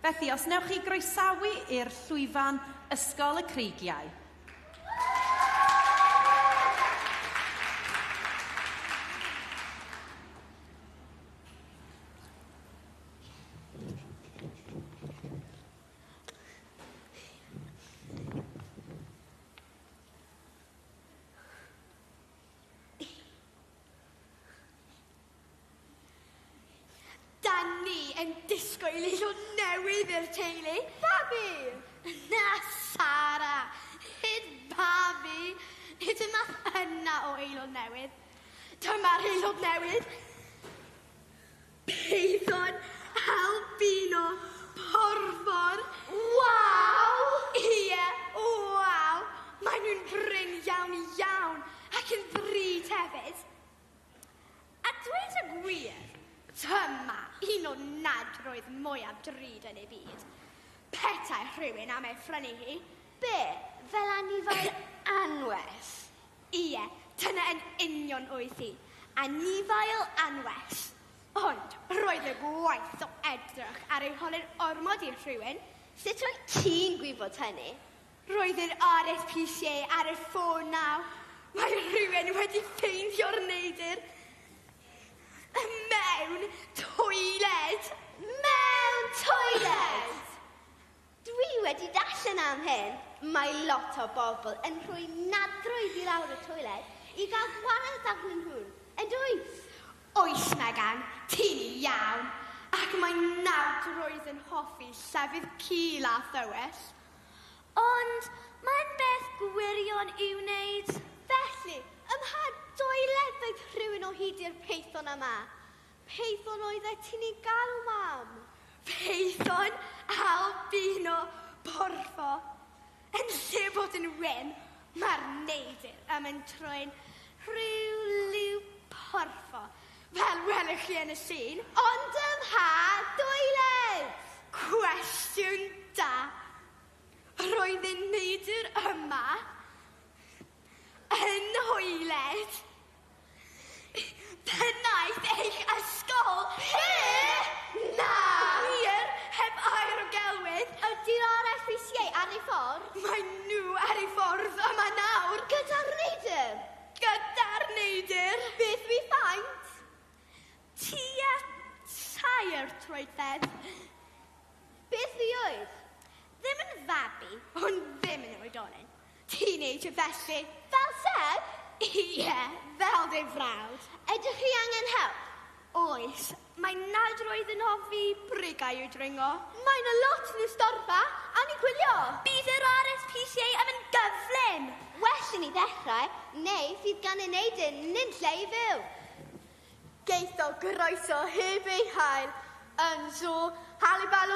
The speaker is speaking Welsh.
Felly, os newch chi groesawu i'r llwyfan Ysgol y Creigiau. Ni yn disgwyl i ddod newydd i'r teulu. Babi! Na, Sara. Hyd babi. Nid yma yna o aelod newydd. Dyma'r aelod newydd. Peithon albino porfor. Waw! Ie, waw! Maen nhw'n bryn iawn iawn ac yn ddrud hefyd. A dweud y gwir, dyma un o nadroedd mwyaf drud yn ei byd. Petai rhywun am ei phrynu hi. Be? Fel anifail anwes? Ie, dyna yn union oedd hi. Anifail anwes. Ond roedd y gwaith o edrych ar ei holyn ormod i'r rhywun. Sut wyt ti'n gwybod hynny? Roedd yr RSPCA ar y ffôn naw. Mae rhywun wedi ffeindio'r neidr. Mewn toiled. Mewn toiled? Dwi wedi darllen am hyn. Mae lot o bobl yn rhoi nadroedd i lawr y toiled i gael gwared arnyn nhw. Yn dwyt? Oes, Megan, ti'n iawn. Ac mae nadroedd yn hoffi llefydd cul a thywys. Ond mae'n beth gwirion i'w wneud. Felly, ym mha doiled oedd rhywun o hyd i'r peithon yma? Peithon oedd e ti'n ei galw, mam? Peithon albino porfo. Yn lle bod yn wyn, mae'r neidr am yn troi'n rhyw liw porfo. Fel welwch chi yn y llun. Ond ym mha doiled? Cwestiwn da. Roedd y neidr yma yn hoeled. Pennaeth eich ysgol. He? Na! Wir, heb air o gelwydd. Ydy'r RSPCA ar ei ffordd? Mae nhw ar ei ffordd yma nawr. Gyda'r neidr? Gyda'r neidr. Beth fi faint? Tia tair troedfedd. Beth fi oedd? Ddim yn fabi, ond ddim yn oedolyn. Teenager felly. Fel Seb? Ie, fel dy frawd. Ydych chi angen help? Oes, mae nadroedd yn hoffi brigau i'w dringo. Mae'n a lot yn y storfa, a ni'n gwylio. Bydd yr RSPCA am yn gyflym. Well i ni ddechrau, neu fydd gan y neidr nynlle i fyw. Geith o groeso heb ei hael yn so halibalw